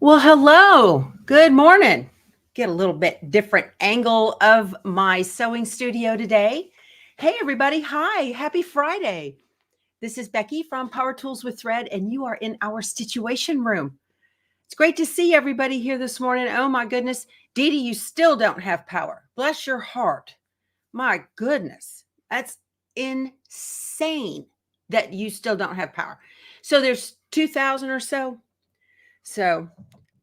Well, hello. Good morning. Get a little bit different angle of my sewing studio today. Hey, everybody. Hi. Happy Friday. This is Becky from Power Tools with Thread, and you are in our Stitchuation room. It's great to see everybody here this morning. Oh, my goodness. Dee Dee, you still don't have power. Bless your heart. My goodness. That's insane that you still don't have power. So there's 2,000 or so. So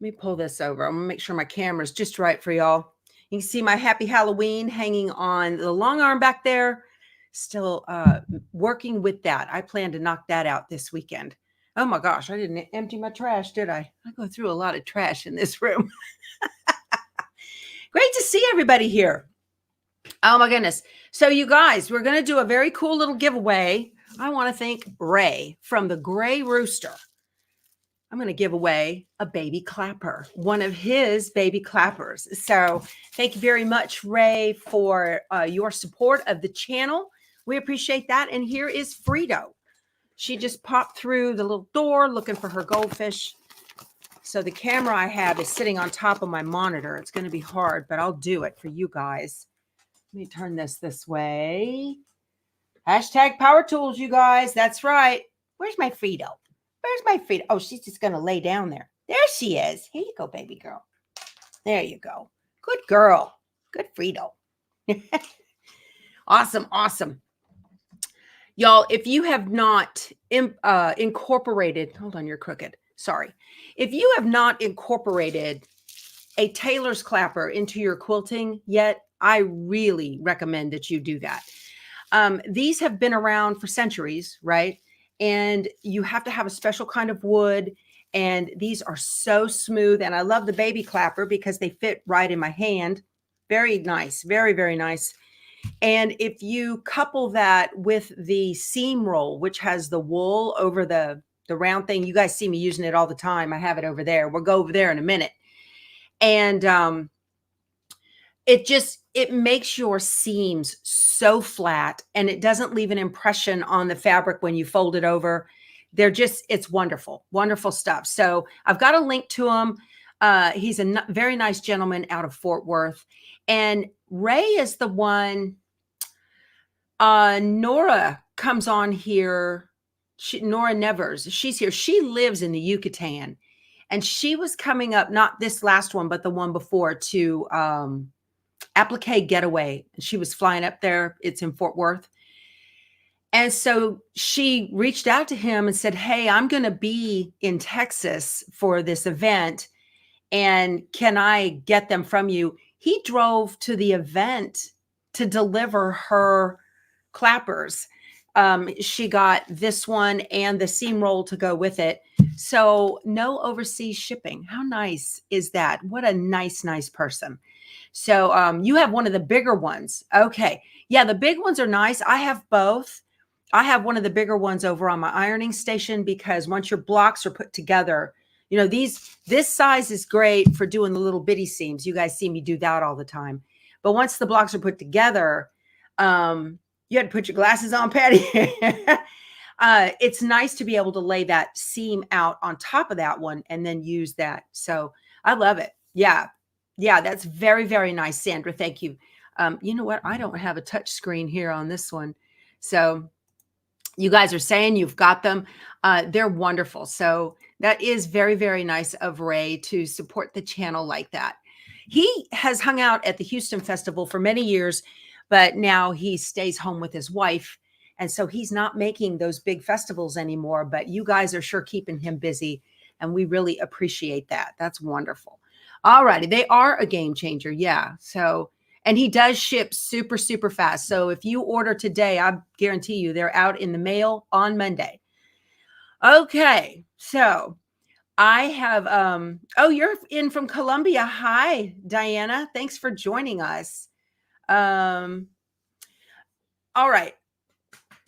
let me pull this over. I'm gonna make sure my camera's just right for y'all. You can see my Happy Halloween hanging on the long arm back there. Still working with that. I plan to knock that out this weekend. Oh my gosh, I didn't empty my trash, did I? I go through a lot of trash in this room. Great to see everybody here. Oh my goodness. So you guys, we're going to do a very cool little giveaway. I want to thank Ray from the Gray Rooster. I'm going to give away a baby clapper, one of his baby clappers. So thank you very much, Ray, for your support of the channel. We appreciate that. And here is Frito. She just popped through the little door looking for her goldfish. So the camera I have is sitting on top of my monitor. It's going to be hard, but I'll do it for you guys. Let me turn this way. Hashtag Power Tools, you guys. That's right. Where's my Frito? Where's my Frito? Oh, she's just going to lay down there. There she is. Here you go, baby girl. There you go. Good girl. Good Frito. Awesome. Awesome. Y'all, if you have not incorporated, hold on, you're crooked. Sorry. If you have not incorporated a tailor's clapper into your quilting yet, I really recommend that you do that. These have been around for centuries, right? And you have to have a special kind of wood. And these are so smooth. And I love the baby clapper because they fit right in my hand. Very nice. Very, very nice. And if you couple that with the seam roll, which has the wool over the round thing, you guys see me using it all the time. I have it over there. We'll go over there in a minute. And it makes your seams so flat, and it doesn't leave an impression on the fabric when you fold it over. It's wonderful, wonderful stuff. So I've got a link to him. He's a very nice gentleman out of Fort Worth. And Ray is the one, Nora comes on here. Nora Nevers, she's here. She lives in the Yucatan, and she was coming up, not this last one, but the one before, to Applique getaway. She was flying up there. It's in Fort Worth. And so she reached out to him and said, hey, I'm going to be in Texas for this event. And can I get them from you? He drove to the event to deliver her clappers. She got this one and the seam roll to go with it. So no overseas shipping. How nice is that? What a nice, nice person. So you have one of the bigger ones. Okay. Yeah, the big ones are nice. I have both. I have one of the bigger ones over on my ironing station because once your blocks are put together, you know, this size is great for doing the little bitty seams. You guys see me do that all the time. But once the blocks are put together, you had to put your glasses on, Patty. It's nice to be able to lay that seam out on top of that one and then use that. So I love it. Yeah. Yeah, that's very, very nice, Sandra. Thank you. You know what? I don't have a touch screen here on this one. So you guys are saying you've got them. They're wonderful. So that is very, very nice of Ray to support the channel like that. He has hung out at the Houston Festival for many years, but now he stays home with his wife. And so he's not making those big festivals anymore, but you guys are sure keeping him busy. And we really appreciate that. That's wonderful. All righty. They are a game changer. Yeah. So, and he does ship super, super fast. So if you order today, I guarantee you they're out in the mail on Monday. Okay. So I have, oh, you're in from Colombia. Hi, Diana. Thanks for joining us. All right.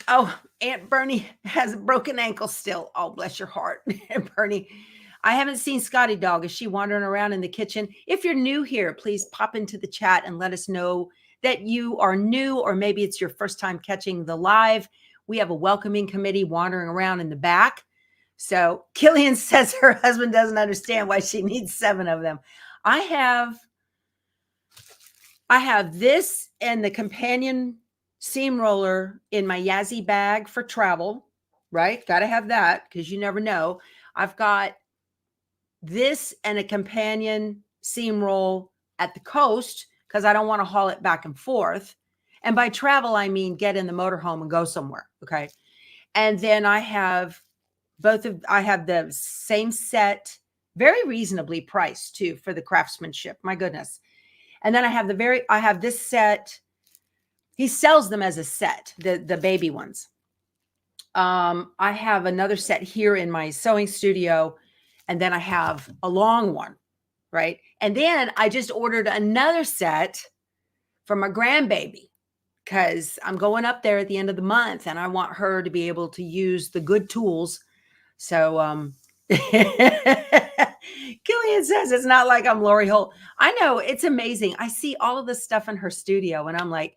Oh, Aunt Bernie has a broken ankle still. Oh, bless your heart, Bernie. I haven't seen Scotty Dog. Is she wandering around in the kitchen? If you're new here, please pop into the chat and let us know that you are new, or maybe it's your first time catching the live. We have a welcoming committee wandering around in the back. So Killian says her husband doesn't understand why she needs 7 of them. I have this and the companion seam roller in my Yazzie bag for travel, right? Got to have that because you never know. I've got this and a companion seam roll at the coast because I don't want to haul it back and forth. And by travel, I mean get in the motorhome and go somewhere. Okay. And then I have I have the same set, very reasonably priced too for the craftsmanship. My goodness. And then I have this set. He sells them as a set, the baby ones. I have another set here in my sewing studio, and then I have a long one, right? And then I just ordered another set for my grandbaby because I'm going up there at the end of the month and I want her to be able to use the good tools. So Killian says it's not like I'm Lori Holt. I know, it's amazing. I see all of this stuff in her studio and I'm like,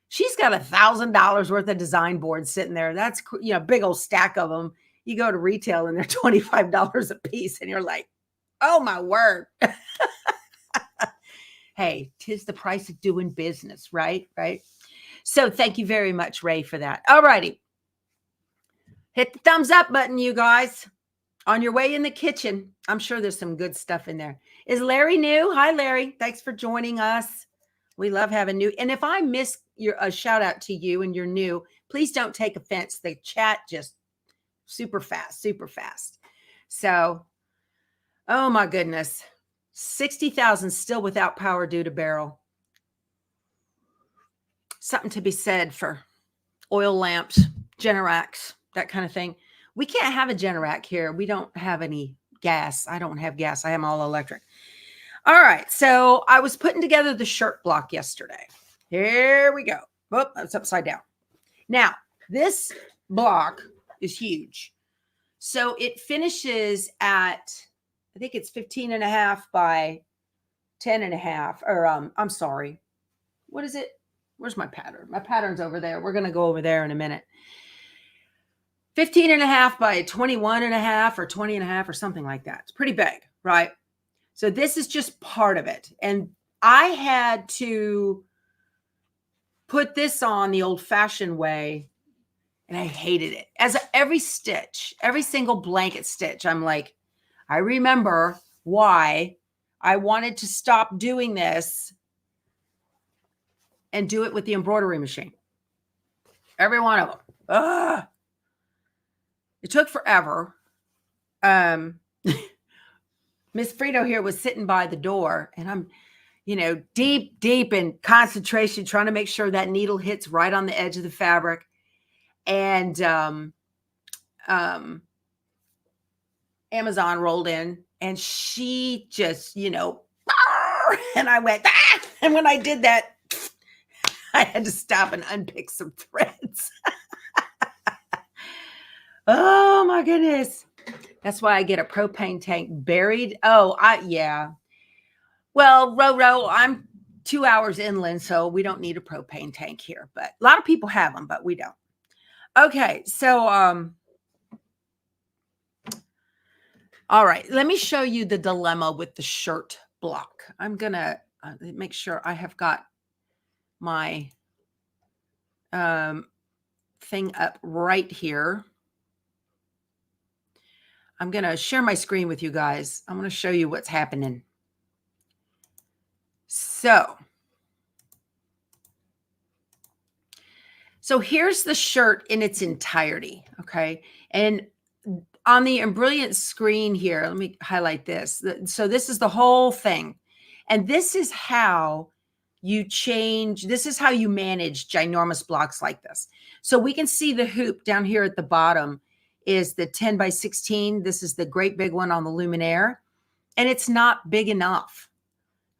she's got $1,000 worth of design boards sitting there. That's, big old stack of them. You go to retail and they're $25 a piece and you're like, oh my word. Hey, 'tis the price of doing business, right? Right. So thank you very much, Ray, for that. All righty. Hit the thumbs up button, you guys. On your way in the kitchen. I'm sure there's some good stuff in there. Is Larry new? Hi, Larry. Thanks for joining us. We love having new. And if I miss a shout out to you and you're new, please don't take offense. The chat just super fast, super fast. So, oh my goodness. 60,000 still without power due to barrel. Something to be said for oil lamps, Generacs, that kind of thing. We can't have a Generac here. We don't have any gas. I don't have gas. I am all electric. All right. So I was putting together the shirt block yesterday. Here we go. Oh, that's upside down. Now, this block is huge. So it finishes at, I think it's 15.5 by 10.5. Or I'm sorry. What is it? Where's my pattern? My pattern's over there. We're going to go over there in a minute. 15.5 by 21.5 or 20.5 or something like that. It's pretty big, right? So this is just part of it. And I had to put this on the old-fashioned way, and I hated it. As every stitch, every single blanket stitch, I'm like, I remember why I wanted to stop doing this and do it with the embroidery machine. Every one of them. Ugh. It took forever. Miss Frito here was sitting by the door and I'm, deep in concentration, trying to make sure that needle hits right on the edge of the fabric. And Amazon rolled in and she just, and I went, ah! And when I did that, I had to stop and unpick some threads. Oh my goodness. That's why I get a propane tank buried. Oh, yeah. Well, Roro, I'm 2 hours inland, so we don't need a propane tank here. But a lot of people have them, but we don't. Okay, so all right, let me show you the dilemma with the shirt block. I'm gonna make sure I have got my thing up right here. I'm going to share my screen with you guys. I'm going to show you what's happening. So here's the shirt in its entirety. Okay. And on the Embroidery screen here, let me highlight this. So this is the whole thing. And this is how you change. This is how you manage ginormous blocks like this. So we can see the hoop down here at the bottom is the 10 by 16. This is the great big one on the luminaire. And it's not big enough.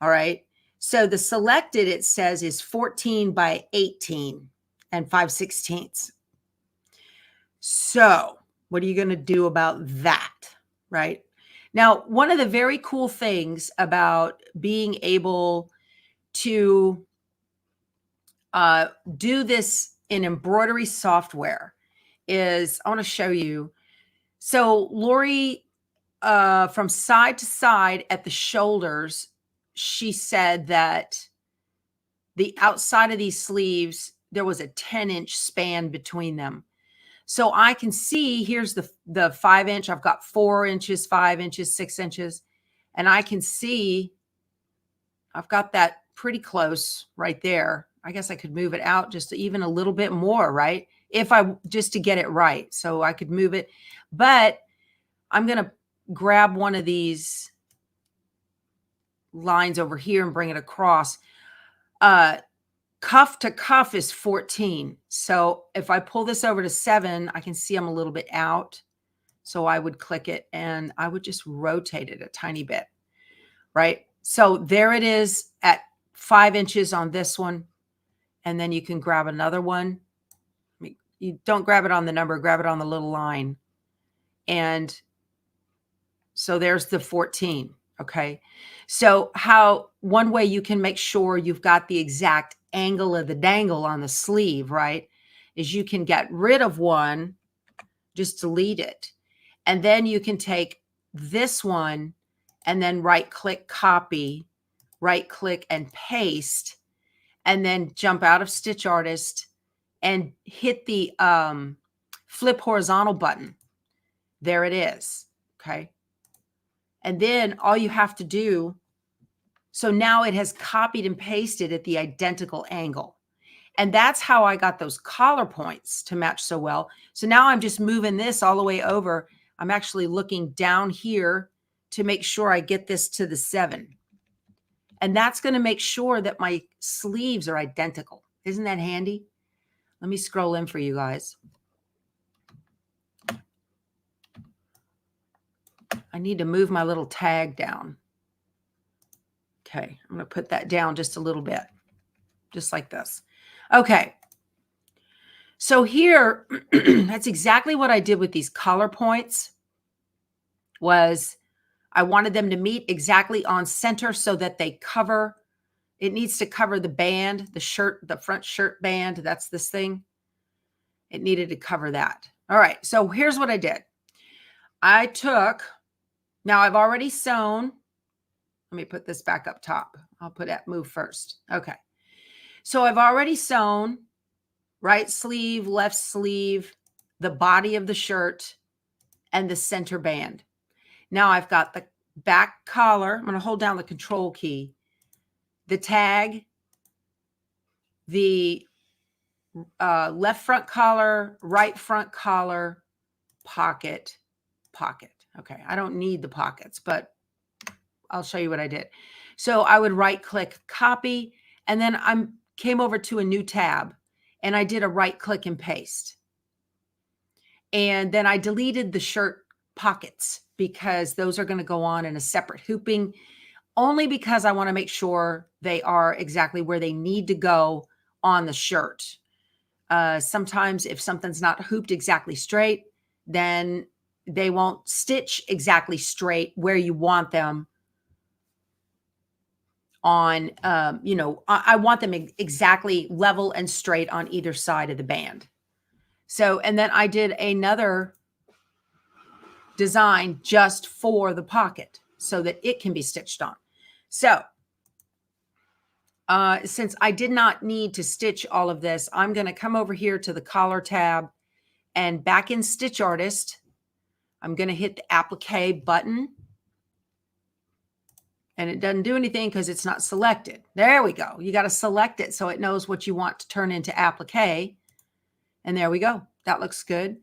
All right. So the selected, it says, is 14 by 18 and 5/16. So what are you going to do about that? Right. Now, one of the very cool things about being able to do this in embroidery software is, I want to show you. So Lori, from side to side at the shoulders, she said that the outside of these sleeves, there was a 10-inch span between them. So I can see, here's the 5-inch. I've got 4 inches, 5 inches, 6 inches. And I can see I've got that pretty close right there. I guess I could move it out just even a little bit more, right? If I just to get it right. So I could move it. But I'm going to grab one of these lines over here and bring it across. Cuff to cuff is 14. So if I pull this over to 7, I can see I'm a little bit out. So I would click it and I would just rotate it a tiny bit, right? So there it is at 5 inches on this one. And then you can grab another one. I mean, you don't grab it on the number, grab it on the little line. And so there's the 14. Okay. So one way you can make sure you've got the exact angle of the dangle on the sleeve, right, is you can get rid of one, just delete it. And then you can take this one and then right click copy, right click and paste, and then jump out of Stitch Artist and hit the flip horizontal button. There it is. Okay. And then all you have to do, so now it has copied and pasted at the identical angle. And that's how I got those collar points to match so well. So now I'm just moving this all the way over. I'm actually looking down here to make sure I get this to the 7. And that's going to make sure that my sleeves are identical. Isn't that handy? Let me scroll in for you guys. I need to move my little tag down. Okay, I'm going to put that down just a little bit, just like this. Okay. So here, that's exactly what I did with these collar points. Was I wanted them to meet exactly on center so that they cover, it needs to cover the band, the shirt, the front shirt band. That's this thing. It needed to cover that. All right. So here's what I did. I took, now I've already sewn. Let me put this back up top. I'll put that move first. Okay. So I've already sewn right sleeve, left sleeve, the body of the shirt, and the center band. Now I've got the back collar. I'm going to hold down the control key, the tag, the left front collar, right front collar, pocket. Okay. I don't need the pockets, but I'll show you what I did. So I would right click copy, and then I came over to a new tab and I did a right click and paste. And then I deleted the shirt pockets because those are going to go on in a separate hooping, only because I want to make sure they are exactly where they need to go on the shirt. Sometimes if something's not hooped exactly straight, then they won't stitch exactly straight where you want them on, I want them exactly level and straight on either side of the band. So, and then I did another design just for the pocket so that it can be stitched on. So, since I did not need to stitch all of this, I'm going to come over here to the collar tab and back in Stitch Artist, I'm going to hit the Applique button. And it doesn't do anything because it's not selected. There we go. You got to select it so it knows what you want to turn into applique. And there we go. That looks good.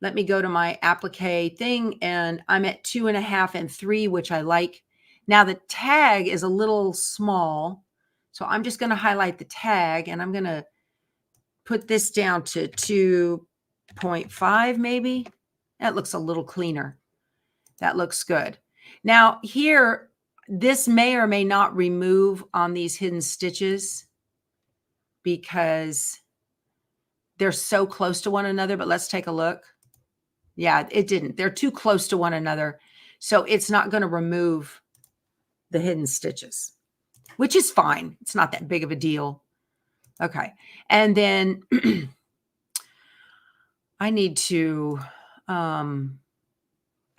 Let me go to my applique thing, and I'm at 2.5 and 3, which I like. Now the tag is a little small, so I'm just going to highlight the tag, and I'm going to put this down to 2.5 maybe. That looks a little cleaner. That looks good. Now here, this may or may not remove on these hidden stitches because they're so close to one another, but let's take a look. Yeah, it didn't. They're too close to one another. So it's not going to remove the hidden stitches, which is fine. It's not that big of a deal. Okay. And then I need to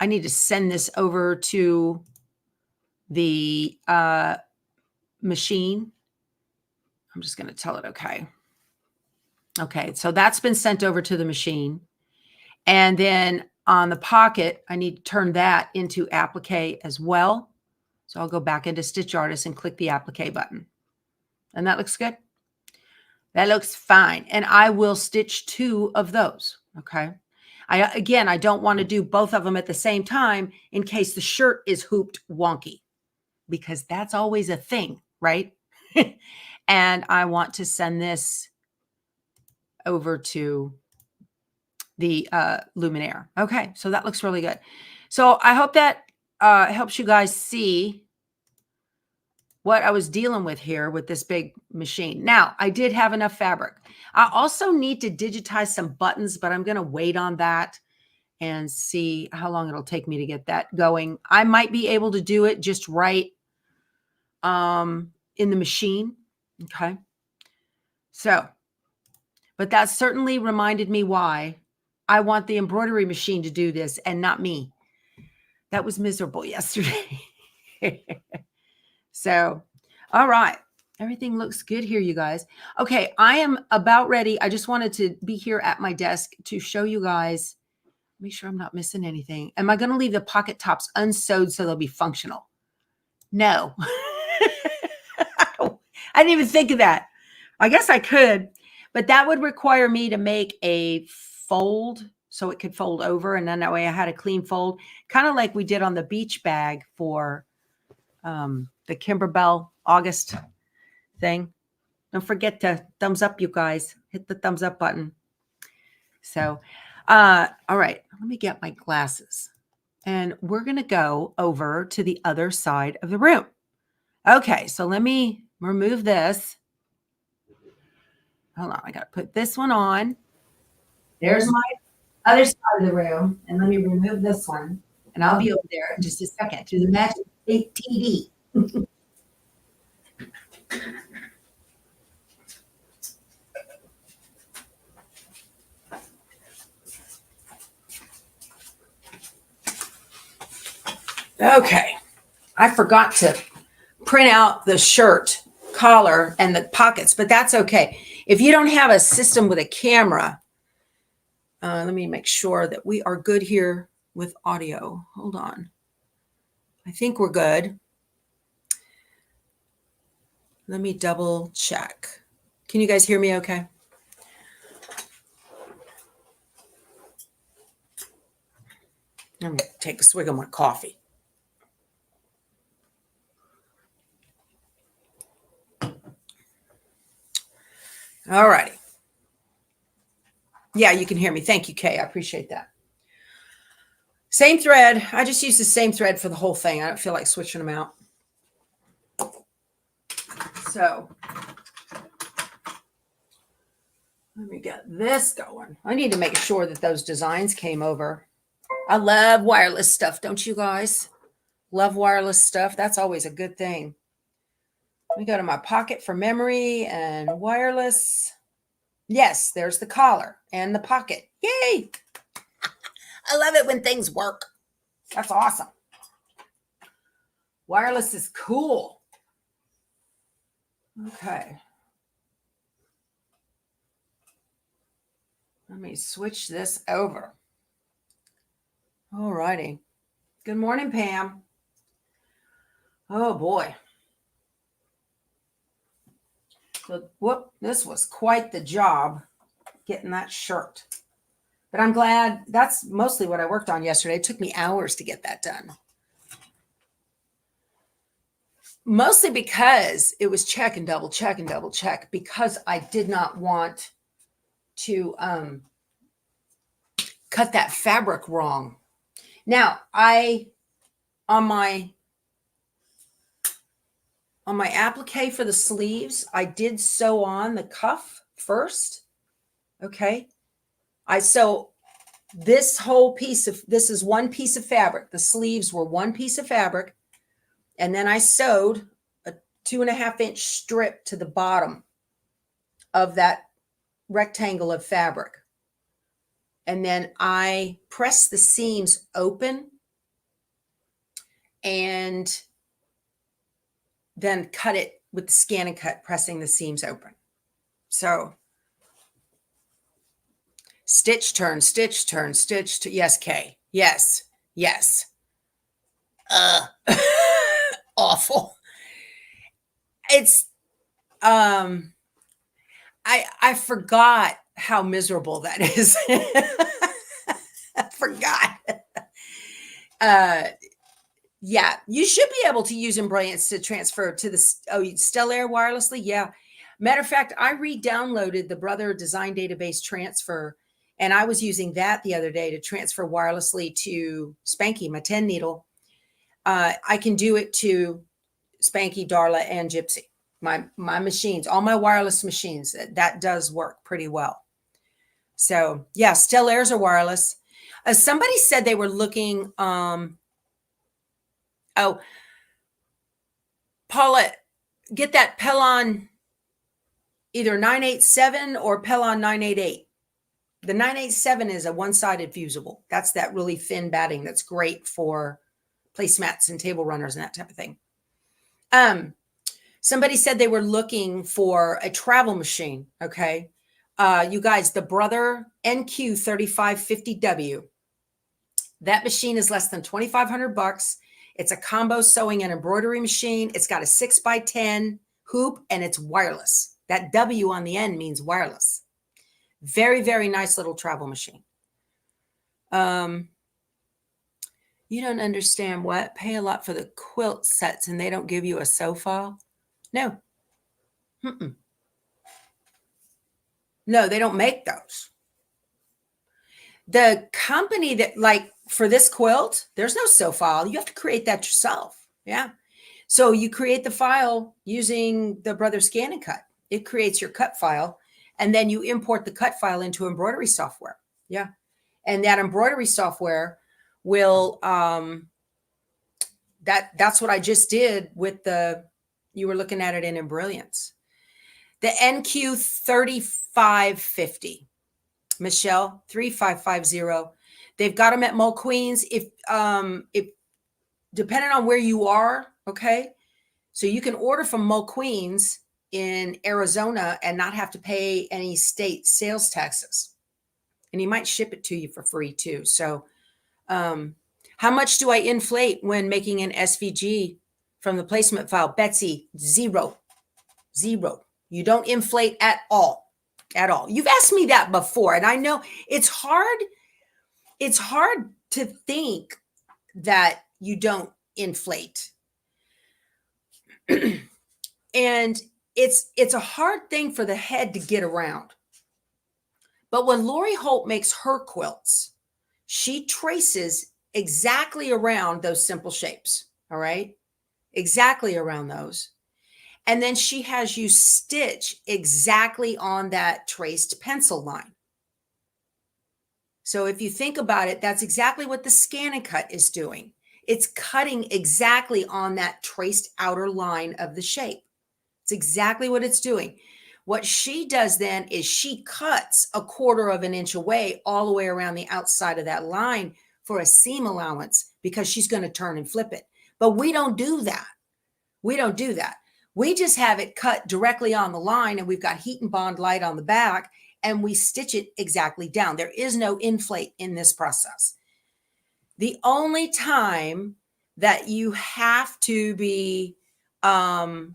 I need to send this over to the machine. I'm just going to tell it, okay. Okay, so that's been sent over to the machine. And then on the pocket, I need to turn that into applique as well. So I'll go back into Stitch Artist and click the applique button. And that looks good. That looks fine. And I will stitch 2 of those, okay? Again, I don't want to do both of them at the same time in case the shirt is hooped wonky, because that's always a thing, right? And I want to send this over to the luminaire. Okay, so that looks really good. So I hope that helps you guys see what I was dealing with here with this big machine. Now, I did have enough fabric. I also need to digitize some buttons, but I'm going to wait on that and see how long it'll take me to get that going. I might be able to do it just right in the machine. Okay. So, but that certainly reminded me why I want the embroidery machine to do this and not me. That was miserable yesterday. So, all right. Everything looks good here, you guys. Okay, I am about ready. I just wanted to be here at my desk to show you guys. Make sure I'm not missing anything. Am I going to leave the pocket tops unsewed so they'll be functional? No. I didn't even think of that. I guess I could, but that would require me to make a fold so it could fold over. And then that way I had a clean fold, kind of like we did on the beach bag for the Kimberbell August thing. Don't forget to thumbs up, you guys. Hit the thumbs up button. So, all right, let me get my glasses. And we're going to go over to the other side of the room. Okay, so let me remove this. Hold on, I got to put this one on. There's my other side of the room. And let me remove this one. And I'll be over there in just a second through the magic TV. Okay, I forgot to print out the shirt collar and the pockets, but that's okay. If you don't have a system with a camera, let me make sure that we are good here with audio. Hold on. I think we're good. Let me double check. Can you guys hear me okay? Let me take a swig of my coffee. All righty. Yeah, you can hear me. Thank you, Kay. I appreciate that. Same thread. I just use the same thread for the whole thing. I don't feel like switching them out. So let me get this going. I need to make sure that those designs came over. I love wireless stuff, don't you guys? Love wireless stuff. That's always a good thing. Let me go to my pocket for memory and wireless. Yes, there's the collar and the pocket. Yay! I love it when things work. That's awesome. Wireless is cool. Okay. Let me switch this over. All righty. Good morning, Pam. Oh, boy. So, whoop, this was quite the job getting that shirt. But I'm glad that's mostly what I worked on yesterday. It took me hours to get that done. Mostly because it was check and double check and double check, because I did not want to cut that fabric wrong. Now, on my applique for the sleeves, I did sew on the cuff first. Okay. So this whole piece this is one piece of fabric. The sleeves were one piece of fabric. And then I sewed a 2.5-inch strip to the bottom of that rectangle of fabric. And then I pressed the seams open and then cut it with the scan and cut, pressing the seams open. So stitch, turn, stitch, turn, stitch, to, yes, Kay. Yes, yes. Awful. It's, I forgot how miserable that is. I forgot. Yeah, you should be able to use Embroiderings to transfer to the Stellaire wirelessly. Yeah. Matter of fact, I re-downloaded the Brother Design Database Transfer, and I was using that the other day to transfer wirelessly to Spanky, my 10 needle. I can do it to Spanky, Darla, and Gypsy. My machines, all my wireless machines, that does work pretty well. So yeah, Stellairs are wireless. Somebody said they were looking, oh, Paula, get that Pellon either 987 or Pellon 988. The 987 is a one-sided fusible. That's that really thin batting that's great for placemats and table runners and that type of thing. Somebody said they were looking for a travel machine. Okay. You guys, the Brother NQ3550W, that machine is less than $2,500. It's a combo sewing and embroidery machine. It's got a 6x10 hoop and it's wireless. That W on the end means wireless. Very, very nice little travel machine. You don't understand what? Pay a lot for the quilt sets and they don't give you a sew file? No. No, they don't make those. The company that, like for this quilt, there's no sew file. You have to create that yourself. Yeah. So you create the file using the Brother Scan and Cut. It creates your cut file, and then you import the cut file into embroidery software. Yeah. And that embroidery software will, that's what I just did with you were looking at it in Embrilliance. The NQ3550, Michelle, 3550. They've got them at McQueen's. If depending on where you are, okay. So you can order from McQueen's in Arizona and not have to pay any state sales taxes. And he might ship it to you for free too. So how much do I inflate when making an SVG from the placement file? Betsy, zero. You don't inflate at all. At all. You've asked me that before, and I know it's hard. It's hard to think that you don't inflate. And it's a hard thing for the head to get around. But when Lori Holt makes her quilts, she traces exactly around those simple shapes. All right. Exactly around those. And then she has you stitch exactly on that traced pencil line. So if you think about it, that's exactly what the Scan and Cut is doing. It's cutting exactly on that traced outer line of the shape. It's exactly what it's doing. What she does then is she cuts 1/4 of an inch away all the way around the outside of that line for a seam allowance because she's going to turn and flip it. But we don't do that. We don't do that. We just have it cut directly on the line, and we've got heat and bond light on the back, and we stitch it exactly down. There is no inflate in this process. The only time that you have to be, the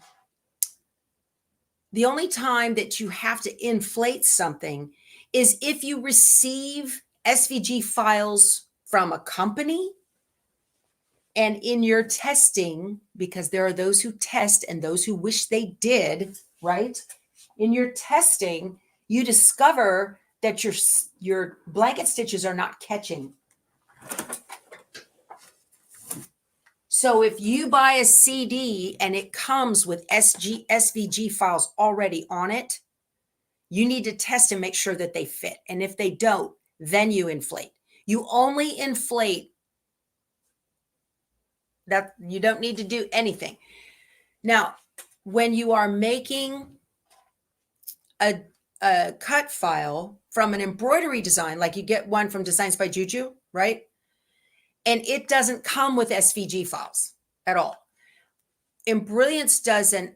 only time that you have to inflate something is if you receive SVG files from a company, and in your testing, because there are those who test and those who wish they did, right? In your testing, you discover that your blanket stitches are not catching. So if you buy a CD and it comes with SVG files already on it, you need to test and make sure that they fit. And if they don't, then you inflate. You only inflate that. You don't need to do anything. Now, when you are making a cut file from an embroidery design, like you get one from Designs by Juju, right? And it doesn't come with SVG files. at all. Embrilliance does an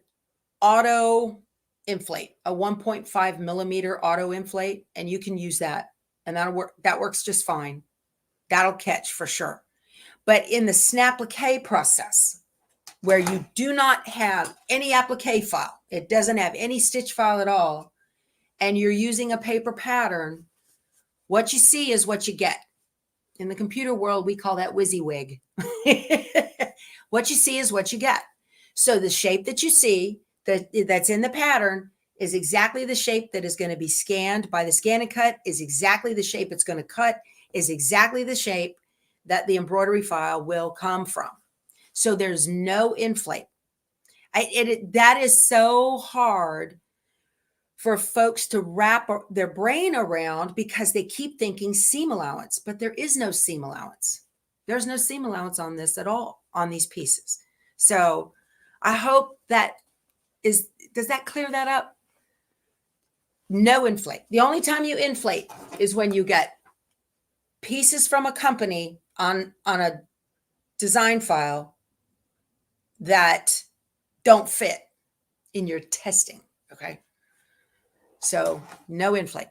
auto inflate, a 1.5 millimeter auto inflate, and you can use that, and that'll work. That works just fine. That'll catch for sure. But in the Snapplique process, where you do not have any applique file, it doesn't have any stitch file at all, and you're using a paper pattern, what you see is what you get. In the computer world, we call that WYSIWYG. What you see is what you get. So the shape that you see that's in the pattern is exactly the shape that is going to be scanned by the scan and cut, is exactly the shape it's going to cut, is exactly the shape that the embroidery file will come from. So there's no inflate. That is so hard for folks to wrap their brain around because they keep thinking seam allowance, but there is no seam allowance. There's no seam allowance on this at all, on these pieces. So I hope does that clear that up? No inflate. The only time you inflate is when you get pieces from a company on a design file that don't fit in your testing, okay? So no inflate.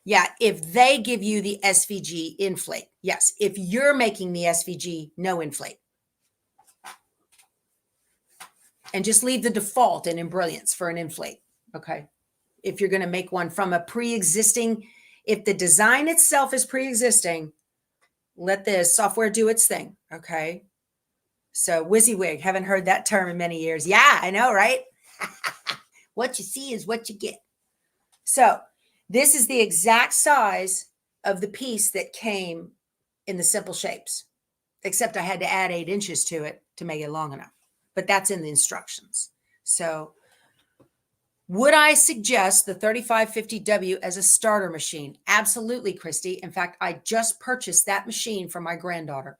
Yeah, if they give you the SVG, inflate. Yes, if you're making the SVG, no inflate. And just leave the default in Embrilliance for an inflate, okay? If you're going to make one from a pre-existing, if the design itself is pre-existing, let the software do its thing, okay? So WYSIWYG, haven't heard that term in many years. Yeah, I know, right? What you see is what you get. So this is the exact size of the piece that came in the simple shapes, except I had to add 8 inches to it to make it long enough. But that's in the instructions. So would I suggest the 3550W as a starter machine? Absolutely, Christy. In fact, I just purchased that machine for my granddaughter.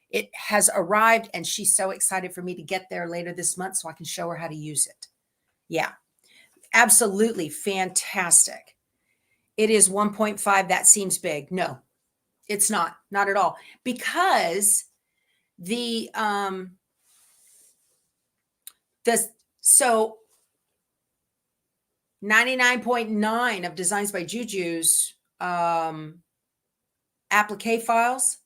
It has arrived and she's so excited for me to get there later this month so I can show her how to use it. Yeah, absolutely fantastic. It is 1.5. That seems big. No, it's not at all, because so 99.9 of Designs by Juju's applique files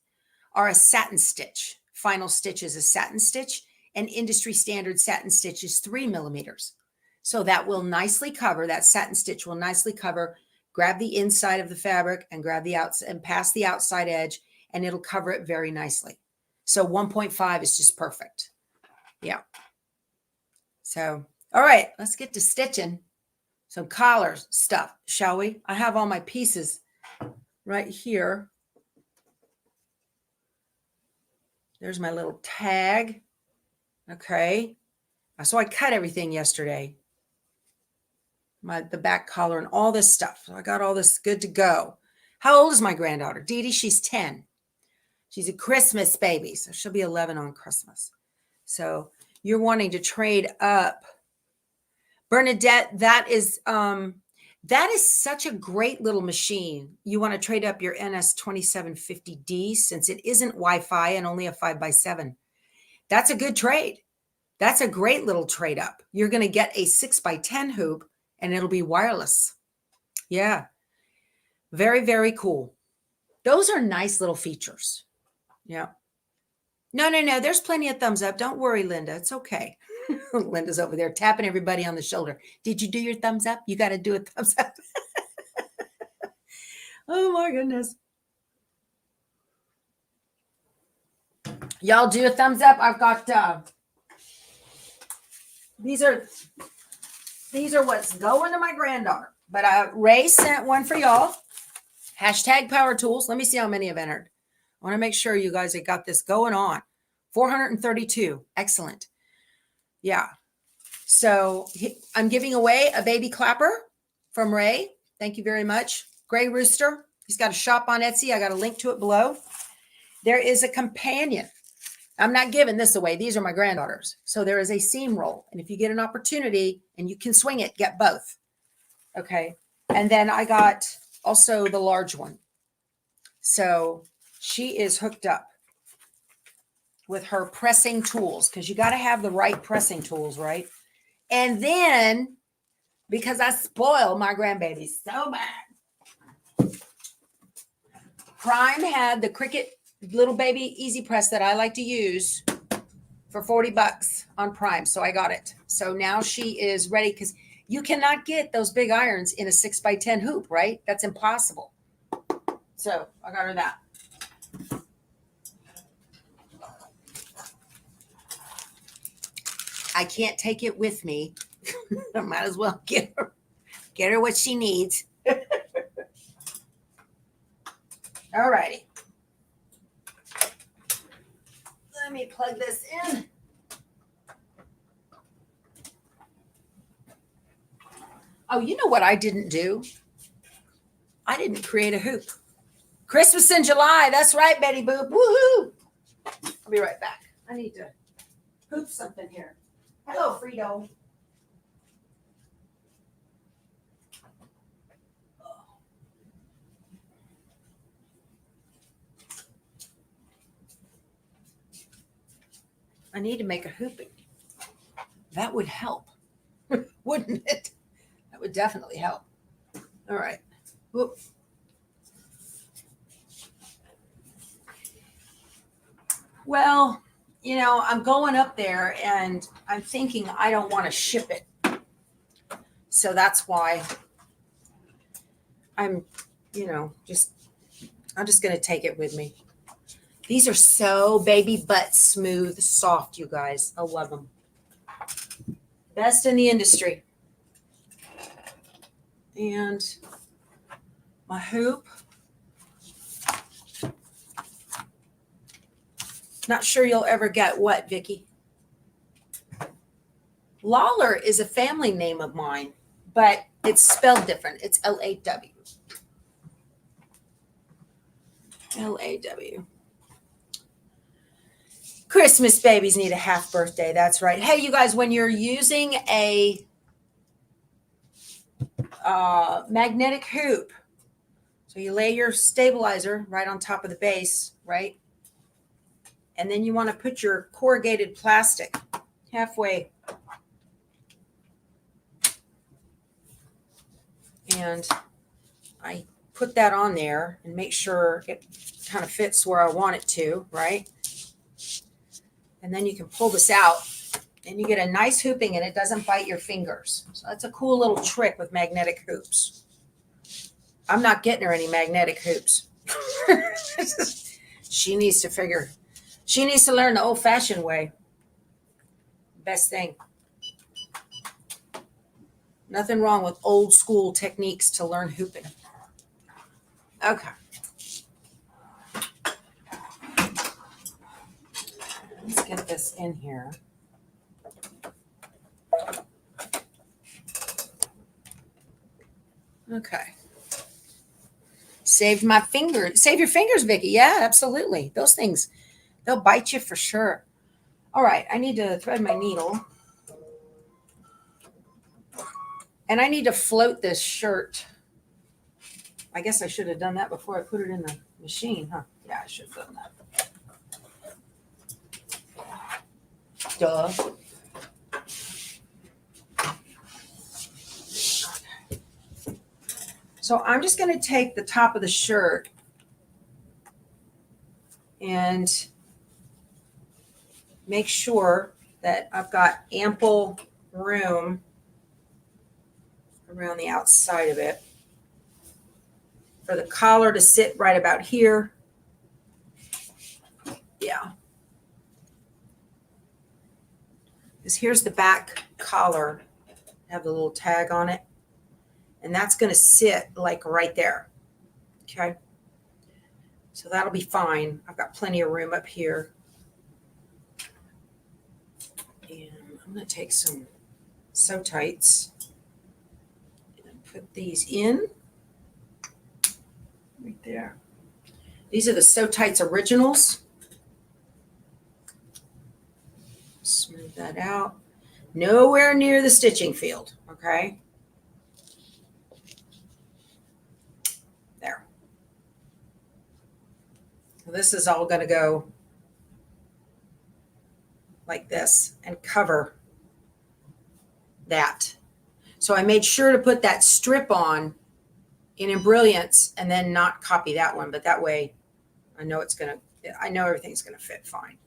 are a satin stitch. Final stitch is a satin stitch, and industry standard satin stitch is 3 millimeters. So that will nicely cover, that satin stitch will nicely cover, grab the inside of the fabric and grab the outside and pass the outside edge, and it'll cover it very nicely. So 1.5 is just perfect. Yeah. So, all right, let's get to stitching some collar stuff, shall we? I have all my pieces right here. There's my little tag. Okay. So I cut everything yesterday. The back collar and all this stuff. So I got all this good to go. How old is my granddaughter? Dee Dee, she's 10. She's a Christmas baby. So she'll be 11 on Christmas. So you're wanting to trade up. Bernadette, that is such a great little machine. You want to trade up your NS2750D since it isn't Wi-Fi and only a 5x7. That's a good trade. That's a great little trade up. You're going to get a 6x10 hoop and it'll be wireless. Yeah. Very, very cool. Those are nice little features. Yeah. No. There's plenty of thumbs up. Don't worry, Linda. It's okay. Linda's over there tapping everybody on the shoulder. Did you do your thumbs up? You got to do a thumbs up. Oh my goodness. Y'all do a thumbs up. I've got, these are what's going to my granddaughter. But Ray sent one for y'all. Hashtag power tools. Let me see how many have entered. I want to make sure you guys have got this going on. 432. Excellent. Yeah. So I'm giving away a baby clapper from Ray. Thank you very much. Gray Rooster. He's got a shop on Etsy. I got a link to it below. There is a companion. I'm not giving this away. These are my granddaughters. So there is a seam roll. And if you get an opportunity and you can swing it, get both. Okay. And then I got also the large one. So she is hooked up. with her pressing tools, because you got to have the right pressing tools, right? And then, because I spoil my grandbabies so bad, Prime had the Cricut little baby easy press that I like to use for $40 on Prime. So I got it. So now she is ready, because you cannot get those big irons in a 6x10 hoop, right? That's impossible. So I got her that. I can't take it with me. I might as well get her what she needs. All righty. Let me plug this in. Oh, you know what I didn't do? I didn't create a hoop. Christmas in July. That's right, Betty Boop. Woohoo! I'll be right back. I need to hoop something here. Hello, Frito. I need to make a hooping. That would help, wouldn't it? That would definitely help. All right. Whoop. Well, you know, I'm going up there and I'm thinking I don't want to ship it. So that's why I'm, I'm just going to take it with me. These are so baby butt smooth, soft, you guys. I love them. Best in the industry. And my hoop. Not sure you'll ever get what, Vicki? Lawler is a family name of mine, but it's spelled different. It's L-A-W. L-A-W. Christmas babies need a half birthday. That's right. Hey, you guys, when you're using a magnetic hoop, so you lay your stabilizer right on top of the base, right? And then you want to put your corrugated plastic halfway. And I put that on there and make sure it kind of fits where I want it to, right? And then you can pull this out and you get a nice hooping and it doesn't bite your fingers. So that's a cool little trick with magnetic hoops. I'm not getting her any magnetic hoops. She needs to learn the old-fashioned way. Best thing. Nothing wrong with old school techniques to learn hooping. Okay. Let's get this in here. Okay. Saved my fingers. Save your fingers, Vicki. Yeah, absolutely. Those things, they'll bite you for sure. All right. I need to thread my needle. And I need to float this shirt. I guess I should have done that before I put it in the machine, huh? Yeah, I should have done that. Duh. So I'm just going to take the top of the shirt and make sure that I've got ample room around the outside of it for the collar to sit right about here. Yeah. Because here's the back collar. Have the little tag on it. And that's going to sit like right there. Okay. So that'll be fine. I've got plenty of room up here. And I'm going to take some sew tights and put these in right there. These are the Sew Tights Originals. Smooth that out. Nowhere near the stitching field, okay? There. This is all going to go like this and cover that. So I made sure to put that strip on in Embrilliance and then not copy that one, but that way I know I know everything's gonna fit fine.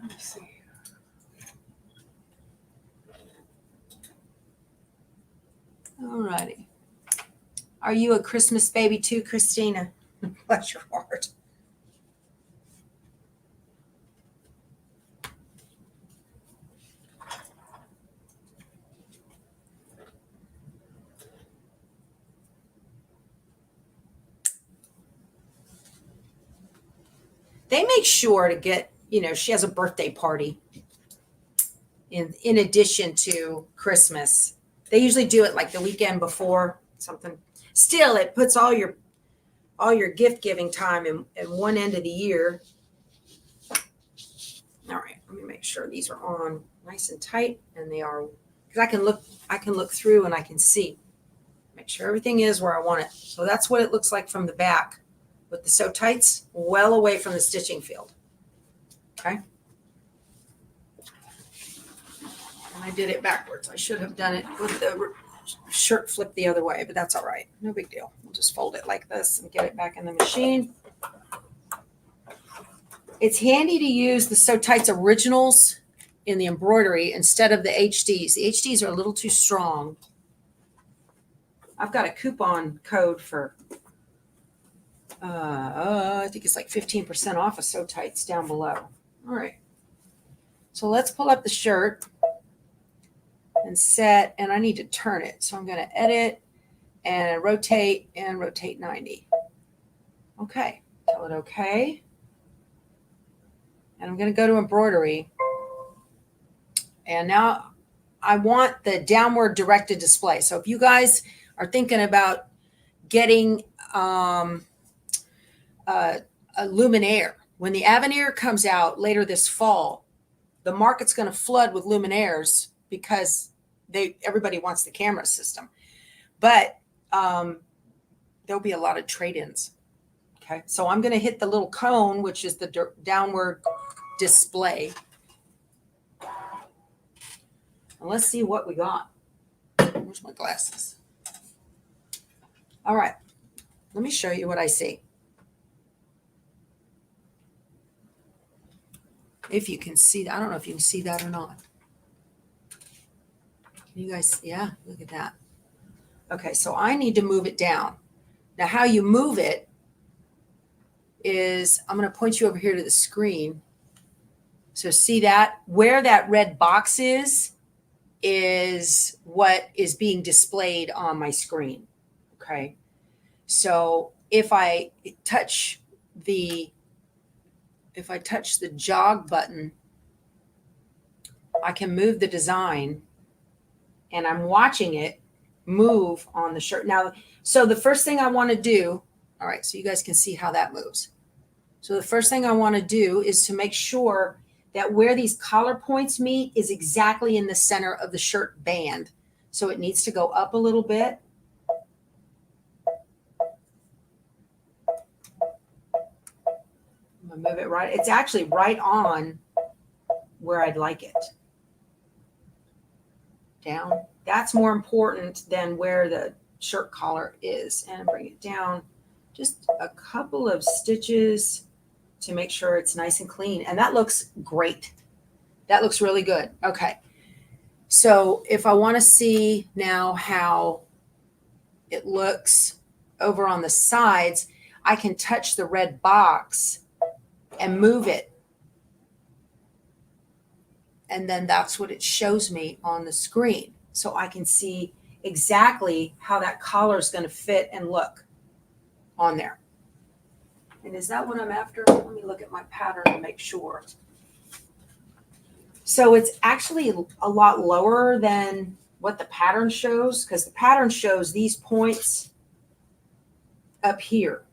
Let's see. All righty. Are you a Christmas baby too, Christina? Bless your heart. They make sure to get, she has a birthday party in addition to Christmas. They usually do it like the weekend before something. Still, it puts all your gift giving time in one end of the year. All right, let me make sure these are on nice and tight, and they are, because I can look through and I can see. Make sure everything is where I want it. So that's what it looks like from the back with the sew tights well away from the stitching field. Okay. And I did it backwards. I should have done it with the shirt flipped the other way, but that's all right. No big deal. We'll just fold it like this and get it back in the machine. It's handy to use the Sew Tights Originals in the embroidery instead of the HDs. The HDs are a little too strong. I've got a coupon code for, I think it's like 15% off of Sew Tights down below. All right. So let's pull up the shirt and set, and I need to turn it. So I'm going to edit and rotate 90. Okay. Tell it okay. And I'm going to go to embroidery. And now I want the downward directed display. So if you guys are thinking about getting a luminaire, when the Avenir comes out later this fall, the market's going to flood with luminaires because everybody wants the camera system. But there'll be a lot of trade-ins. Okay, so I'm going to hit the little cone, which is the downward display. And let's see what we got. Where's my glasses? All right, let me show you what I see. If you can see that. I don't know if you can see that or not. Can you guys, yeah, look at that. Okay, so I need to move it down. Now, how you move it is, I'm going to point you over here to the screen. So see that? Where that red box is what is being displayed on my screen. Okay. So if I touch the jog button, I can move the design, and I'm watching it move on the shirt. Now, so the first thing I want to do, all right, so you guys can see how that moves. So the first thing I want to do is to make sure that where these collar points meet is exactly in the center of the shirt band. So it needs to go up a little bit. I'm gonna move it right. It's actually right on where I'd like it. Down. That's more important than where the shirt collar is. And bring it down just a couple of stitches to make sure it's nice and clean. And that looks great. That looks really good. Okay. So if I want to see now how it looks over on the sides, I can touch the red box and move it. And then that's what it shows me on the screen. So I can see exactly how that collar is going to fit and look on there. And is that what I'm after? Let me look at my pattern to make sure. So it's actually a lot lower than what the pattern shows, because the pattern shows these points up here.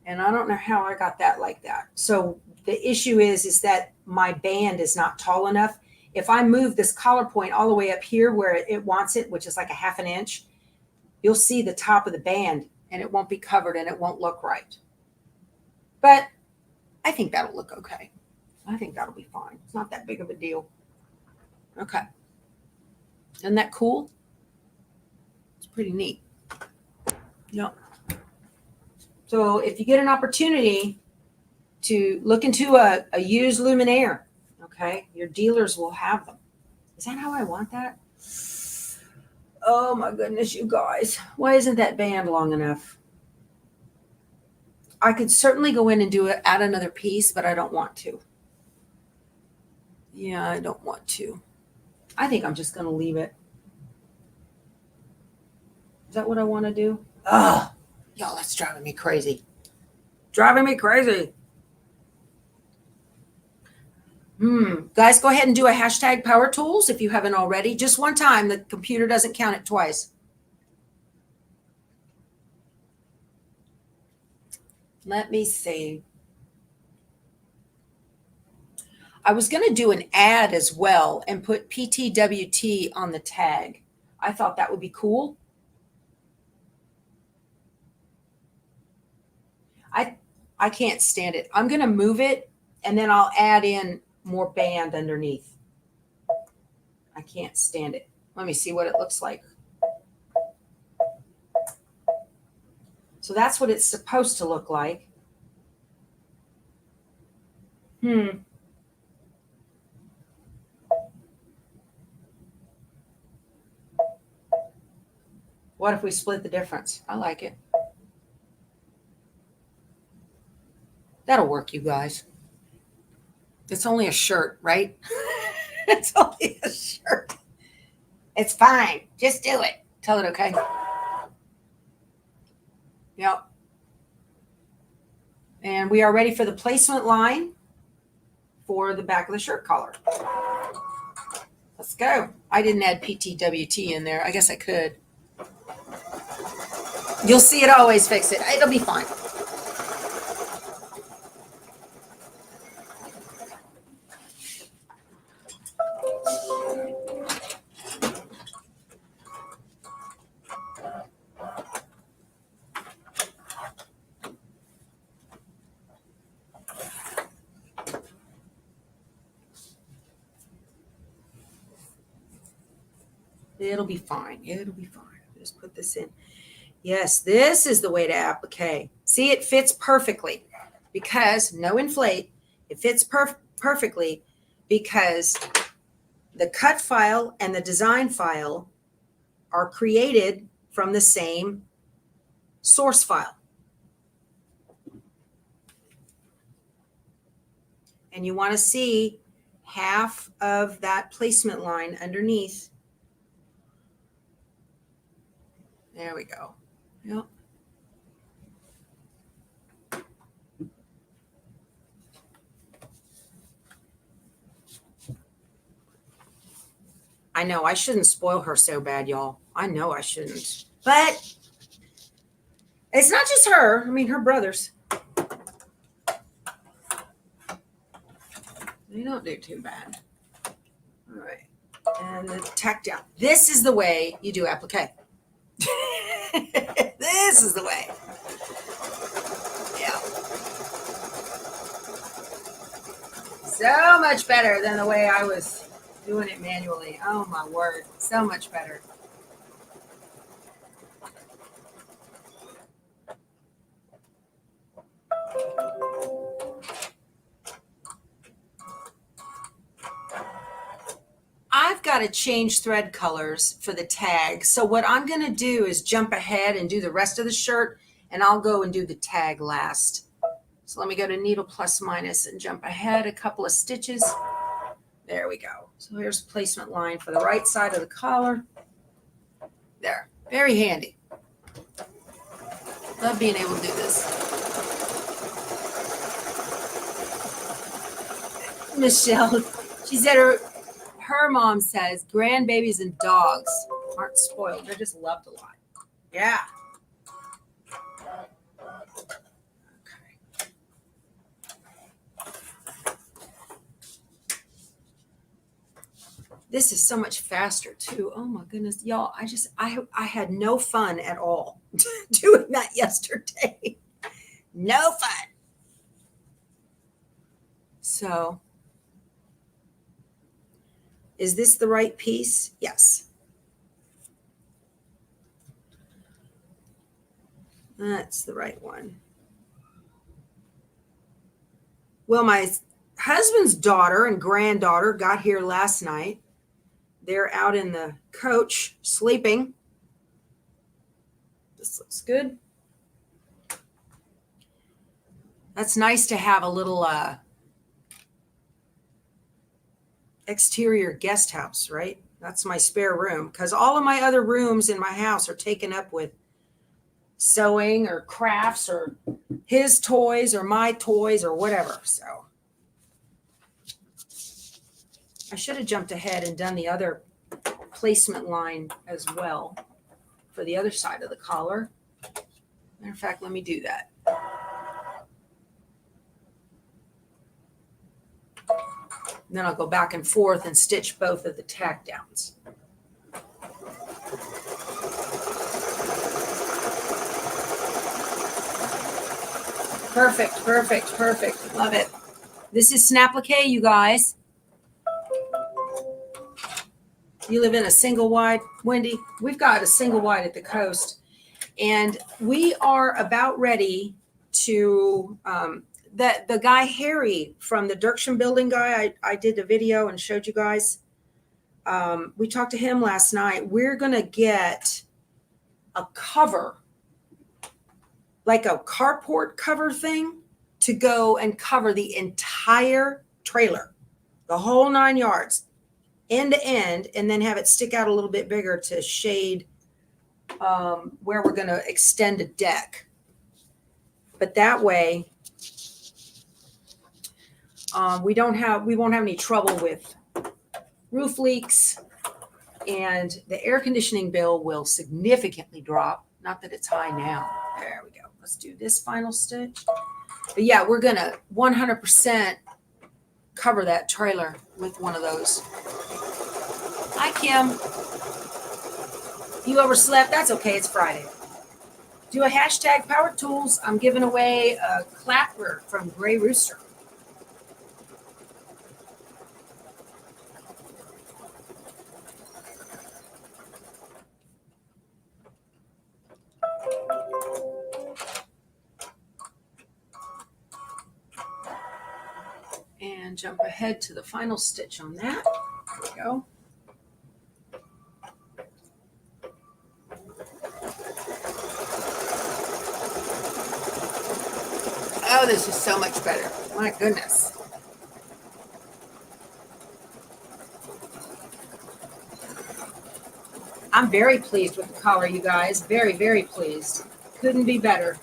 And I don't know how I got that like that. So the issue is that my band is not tall enough. If I move this collar point all the way up here where it wants it, which is like a ½ an inch, you'll see the top of the band and it won't be covered and it won't look right. But I think that'll look okay. I think that'll be fine. It's not that big of a deal. Okay. Isn't that cool? It's pretty neat. Yep. So if you get an opportunity to look into a used luminaire, okay, your dealers will have them. Is that how I want that? Oh my goodness, you guys. Why isn't that band long enough? I could certainly go in and do it, add another piece, but I don't want to. Yeah, I don't want to. I think I'm just going to leave it. Is that what I want to do? Ugh. Y'all, that's driving me crazy. Driving me crazy. Guys, go ahead and do a hashtag power tools if you haven't already. Just one time. The computer doesn't count it twice. Let me see. I was going to do an ad as well and put PTWT on the tag. I thought that would be cool. I can't stand it. I'm going to move it and then I'll add in more band underneath. I can't stand it. Let me see what it looks like. So that's what it's supposed to look like. What if we split the difference? I like it. That'll work, you guys. It's only a shirt, right? It's only a shirt. It's fine. Just do it. Tell it okay. Yep. And we are ready for the placement line for the back of the shirt collar. Let's go. I didn't add PTWT in there. I guess I could. You'll see it always fix it. It'll be fine. It'll be fine. It'll be fine. Just put this in. Yes, this is the way to applique. See, it fits perfectly because no inflate. It fits perfectly because the cut file and the design file are created from the same source file. And you want to see half of that placement line underneath. There we go. Yep. I know I shouldn't spoil her so bad, y'all. I know I shouldn't. But it's not just her. I mean, her brothers. They don't do too bad. All right. And the tack down. This is the way you do applique. This is the way. Yeah. So much better than the way I was doing it manually. Oh my word. So much better. I've got to change thread colors for the tag. So what I'm going to do is jump ahead and do the rest of the shirt, and I'll go and do the tag last. So let me go to needle plus minus and jump ahead a couple of stitches. There we go. So here's placement line for the right side of the collar. There. Very handy. Love being able to do this. Michelle, she said her mom says grandbabies and dogs aren't spoiled. They're just loved a lot. Yeah. Okay. This is so much faster too. Oh my goodness. Y'all, I had no fun at all doing that yesterday. No fun. So is this the right piece? Yes. That's the right one. Well, my husband's daughter and granddaughter got here last night. They're out in the coach sleeping. This looks good. That's nice to have a little exterior guest house, right? That's my spare room, because all of my other rooms in my house are taken up with sewing or crafts or his toys or my toys or whatever. So I should have jumped ahead and done the other placement line as well for the other side of the collar. Matter of fact, let me do that. And then I'll go back and forth and stitch both of the tack downs. Perfect, perfect, perfect. Love it. This is Applique, you guys. You live in a single wide, Wendy? We've got a single wide at the coast. And we are about ready to, the guy Harry from the Dirksham building guy, I did a video and showed you guys. We talked to him last night. We're going to get a cover, like a carport cover thing, to go and cover the entire trailer, the whole 9 yards, end to end, and then have it stick out a little bit bigger to shade where we're going to extend a deck. But that way, we won't have any trouble with roof leaks, and the air conditioning bill will significantly drop. Not that it's high now. There we go. Let's do this final stitch. But yeah, we're going to 100% cover that trailer with one of those. Hi, Kim. You overslept? That's okay. It's Friday. Do a hashtag Power Tools. I'm giving away a clapper from Gray Rooster. And jump ahead to the final stitch on that. There we go. Oh, this is so much better. My goodness. I'm very pleased with the collar, you guys. Very, very pleased. Couldn't be better.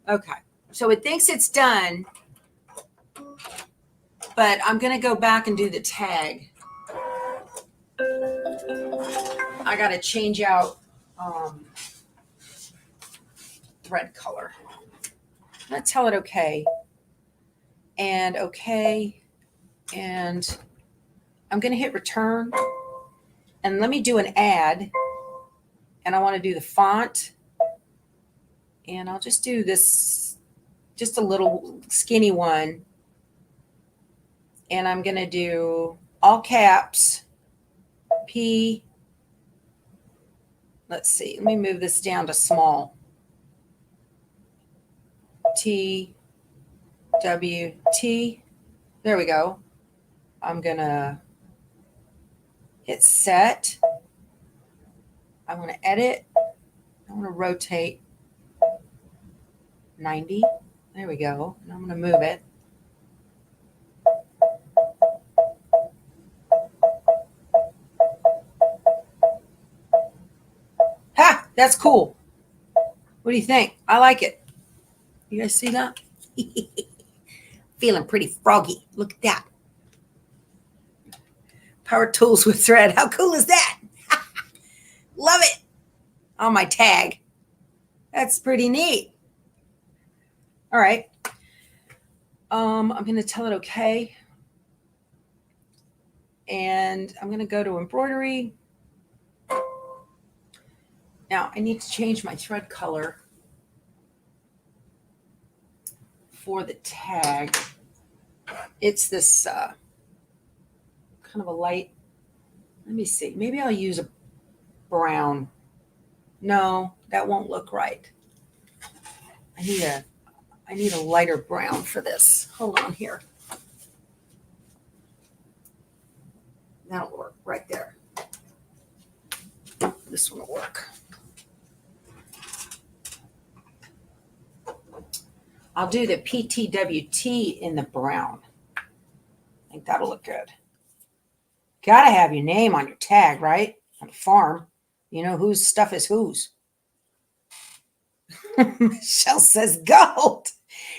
Okay. So it thinks it's done, but I'm going to go back and do the tag. I got to change out thread color. Let's tell it okay. And okay. And I'm going to hit return. And let me do an add. And I want to do the font. And I'll just do this, just a little skinny one. And I'm going to do all caps, P. Let's see. Let me move this down to small. T, W, T. There we go. I'm going to hit set. I want to edit. I want to rotate 90. There we go. And I'm going to move it. Ha! That's cool. What do you think? I like it. You guys see that? Feeling pretty froggy. Look at that. Power tools with thread. How cool is that? Love it. On my tag. That's pretty neat. All right. I'm going to tell it okay. And I'm going to go to embroidery. Now I need to change my thread color for the tag. It's this kind of a light. Let me see. Maybe I'll use a brown. No, that won't look right. I need a lighter brown for this. Hold on here. That'll work right there. This one will work. I'll do the PTWT in the brown. I think that'll look good. Gotta have your name on your tag, right? On the farm. You know whose stuff is whose. Michelle says gold.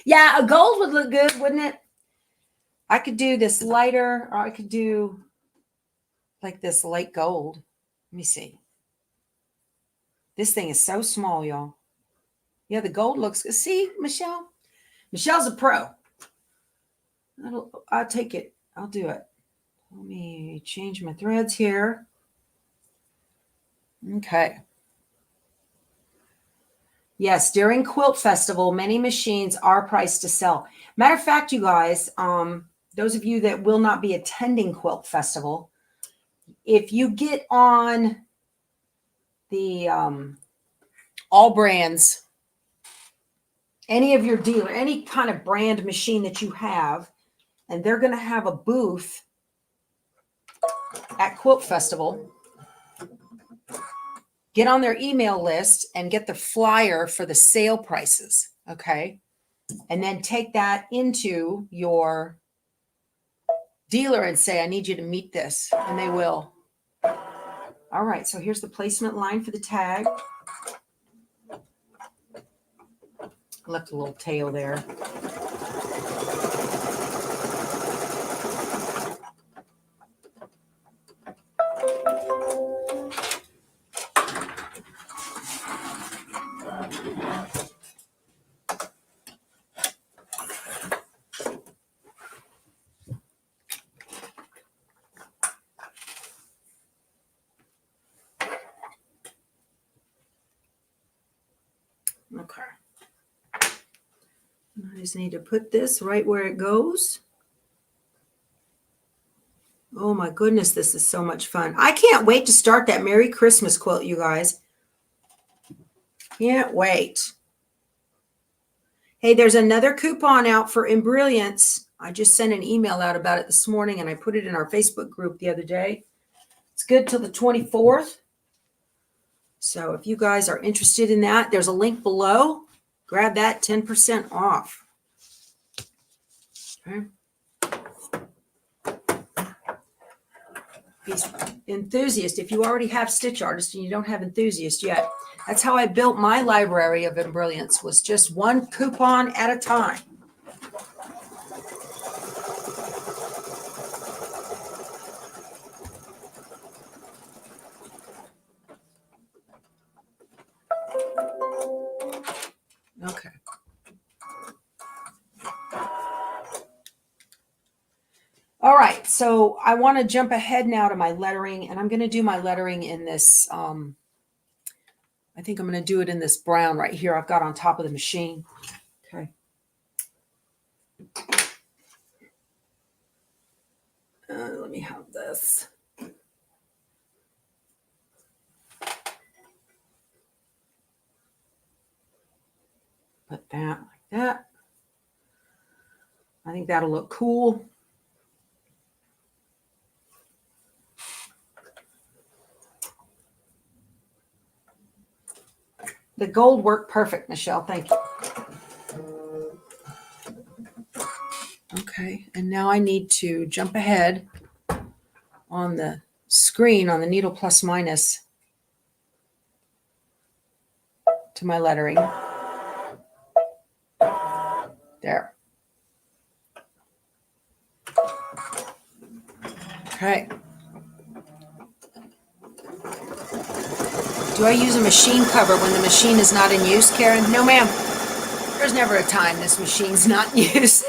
Yeah, a gold would look good, wouldn't it? I could do this lighter, or I could do like this light gold. Let me see. This thing is so small, y'all. Yeah, the gold looks good. See, Michelle? Michelle's a pro. I'll take it. I'll do it. Let me change my threads here. Okay. Yes, during Quilt Festival, many machines are priced to sell. Matter of fact, you guys, those of you that will not be attending Quilt Festival, if you get on the All Brands, any of your dealer, any kind of brand machine that you have, and they're going to have a booth at Quilt Festival, get on their email list and get the flyer for the sale prices, okay? And then take that into your dealer and say, I need you to meet this, and they will. All right, so here's the placement line for the tag. Left a little tail there. Okay. I just need to put this right where it goes. Oh my goodness, this is so much fun. I can't wait to start that Merry Christmas quilt, you guys. Can't wait. Hey, there's another coupon out for Embroiderings. I just sent an email out about it this morning, and I put it in our Facebook group the other day. It's good till the 24th. So if you guys are interested in that, there's a link below. Grab that, 10% off. Okay. Enthusiast, if you already have Stitch Artist and you don't have Enthusiast yet, that's how I built my library of Embroiderings, was just one coupon at a time. Okay. All right, so I want to jump ahead now to my lettering, and I'm going to do my lettering in this, I think I'm going to do it in this brown right here I've got on top of the machine. Okay. Let me have this. Put that like that. I think that'll look cool. The gold worked perfect, Michelle. Thank you. Okay, and now I need to jump ahead on the screen on the needle plus minus to my lettering. There. Okay. Do I use a machine cover when the machine is not in use, Karen? No, ma'am. There's never a time this machine's not in use.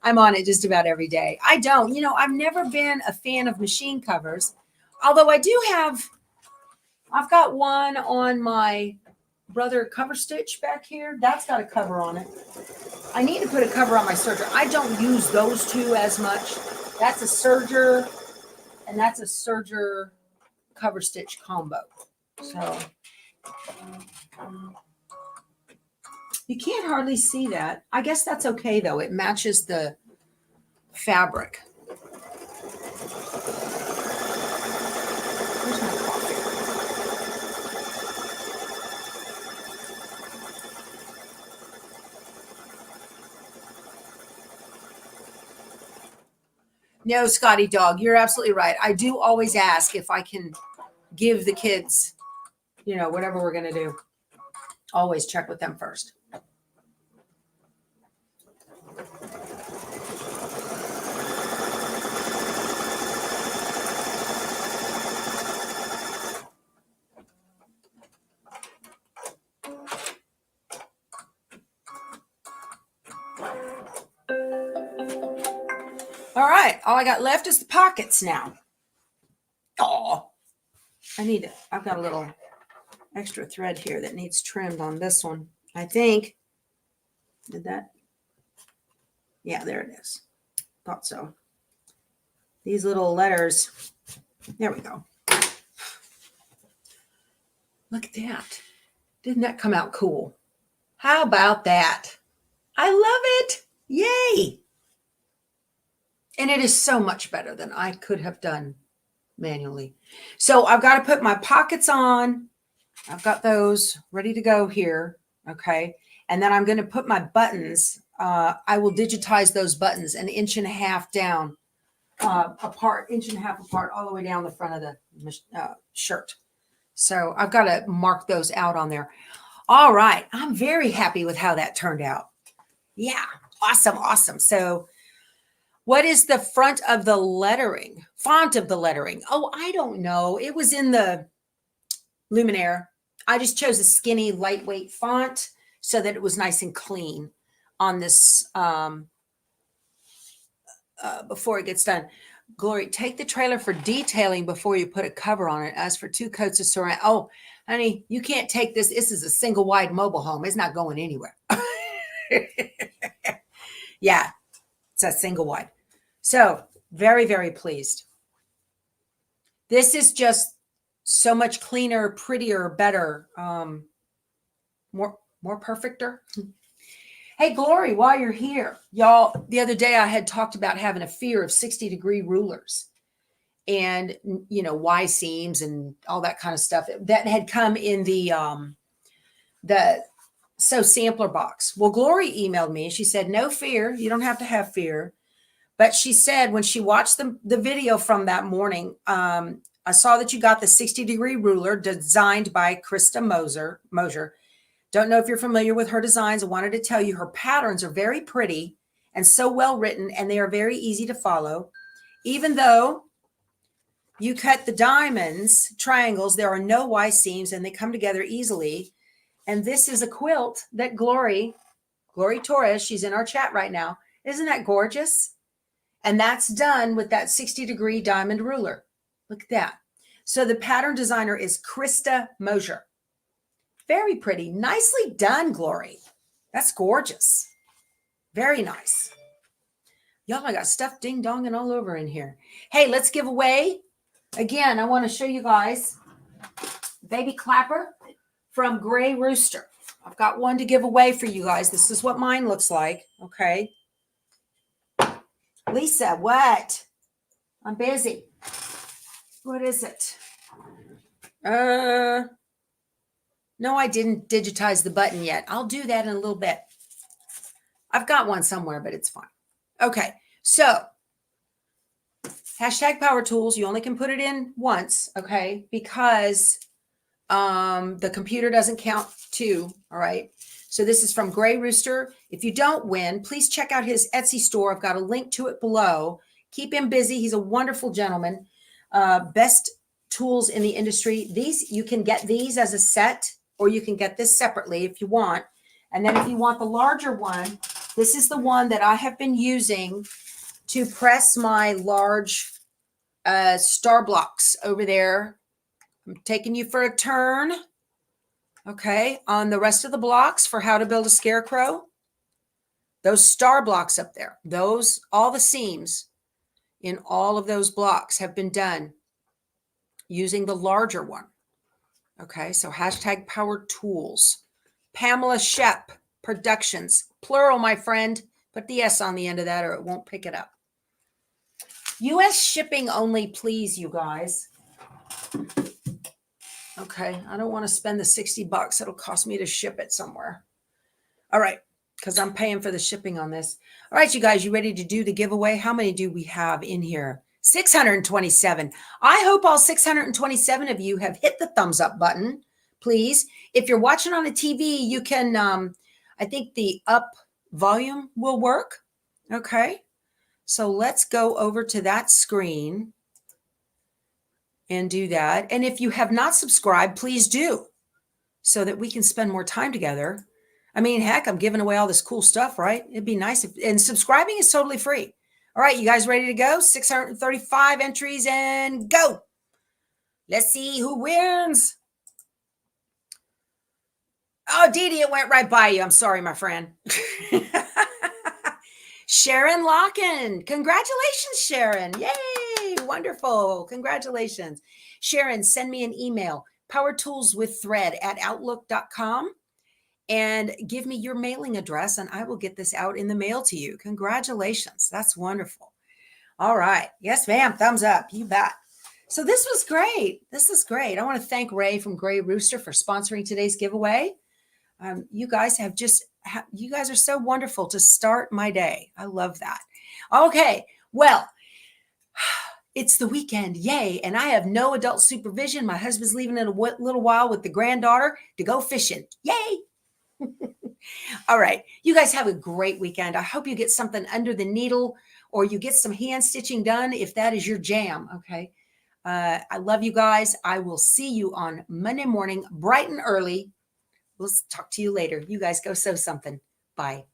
I'm on it just about every day. I don't. You know, I've never been a fan of machine covers, although I do have, I've got one on my Brother cover stitch back here. That's got a cover on it. I need to put a cover on my serger. I don't use those two as much. That's a serger and that's a serger cover stitch combo. So you can't hardly see that. I guess that's okay though. It matches the fabric. Where's my coffee? No, Scotty Dog, you're absolutely right. I do always ask if I can give the kids, you know, whatever we're going to do. Always check with them first. All right, all I got left is the pockets now. Oh, I've got a little extra thread here that needs trimmed on this one. I think, did that? Yeah, there it is. Thought so. These little letters, there we go. Look at that. Didn't that come out cool? How about that? I love it. Yay. And it is so much better than I could have done manually. So I've got to put my pockets on. I've got those ready to go here. Okay. And then I'm going to put my buttons. I will digitize those buttons 1.5 inches down apart, 1.5 inches apart, all the way down the front of the shirt. So I've got to mark those out on there. All right. I'm very happy with how that turned out. Yeah. Awesome. Awesome. So what is the front of the lettering? Font of the lettering? Oh, I don't know. It was in the Luminaire. I just chose a skinny, lightweight font so that it was nice and clean on this before it gets done. Glory, take the trailer for detailing before you put a cover on it. As for 2 coats of saran. Oh, honey, you can't take this. This is a single wide mobile home. It's not going anywhere. Yeah. It's a single wide. So very, very pleased. This is just so much cleaner, prettier, better, more perfecter. Hey, Glory, while you're here, y'all, the other day I had talked about having a fear of 60-degree rulers and, you know, Y seams and all that kind of stuff that had come in the sampler box. Well, Glory emailed me and she said, no fear. You don't have to have fear. But she said when she watched the video from that morning, I saw that you got the 60-degree ruler designed by Krista Mosier. Don't know if you're familiar with her designs. I wanted to tell you her patterns are very pretty and so well written, and they are very easy to follow. Even though you cut the diamonds, triangles, there are no Y seams and they come together easily. And this is a quilt that Glory Torres, she's in our chat right now. Isn't that gorgeous? And that's done with that 60-degree diamond ruler. Look at that. So the pattern designer is Krista Mosier. Very pretty. Nicely done, Glory. That's gorgeous. Very nice. Y'all, I got stuff ding-donging all over in here. Hey, let's give away. Again, I want to show you guys Baby Clapper from Gray Rooster. I've got one to give away for you guys. This is what mine looks like. Okay. Lisa, what? I'm busy. What is it? No, I didn't digitize the button yet. I'll do that in a little bit. I've got one somewhere, but it's fine. Okay, so hashtag power tools. You only can put it in once, okay? Because the computer doesn't count 2, all right? So this is from Gray Rooster. If you don't win, please check out his Etsy store. I've got a link to it below. Keep him busy. He's a wonderful gentleman. Best tools in the industry. You can get these as a set, or you can get this separately if you want. And then if you want the larger one, this is the one that I have been using to press my large star blocks over there. I'm taking you for a turn. Okay, on the rest of the blocks for how to build a scarecrow, those star blocks up there, those, all the seams in all of those blocks have been done using the larger one. Okay, so hashtag power tools. Pamela Shep Productions, plural, my friend. Put the S on the end of that or it won't pick it up. US shipping only, please, you guys. Okay, I don't want to spend the 60 bucks it'll cost me to ship it somewhere. All right, because I'm paying for the shipping on this. All right, you guys, you ready to do the giveaway? How many do we have in here? 627. I hope all 627 of you have hit the thumbs up button, please. If you're watching on a TV, you can, I think the up volume will work. Okay, so let's go over to that screen and do that. And if you have not subscribed, please do, so that we can spend more time together. I mean, heck, I'm giving away all this cool stuff, right? It'd be nice if, and subscribing is totally free. All right, you guys ready to go? 635 entries and go. Let's see who wins. Oh, Dee Dee, it went right by you. I'm sorry, my friend. Sharon Locken. Congratulations, Sharon. Yay. Wonderful. Congratulations. Sharon, send me an email, powertoolswiththread@outlook.com, and give me your mailing address and I will get this out in the mail to you. Congratulations. That's wonderful. All right. Yes, ma'am. Thumbs up. You bet. So this was great. This is great. I want to thank Ray from Gray Rooster for sponsoring today's giveaway. You guys have just, you guys are so wonderful to start my day. I love that. Okay. Well, it's the weekend. Yay. And I have no adult supervision. My husband's leaving in a little while with the granddaughter to go fishing. Yay. All right. You guys have a great weekend. I hope you get something under the needle or you get some hand stitching done if that is your jam. Okay. I love you guys. I will see you on Monday morning, bright and early. We'll talk to you later. You guys go sew something. Bye.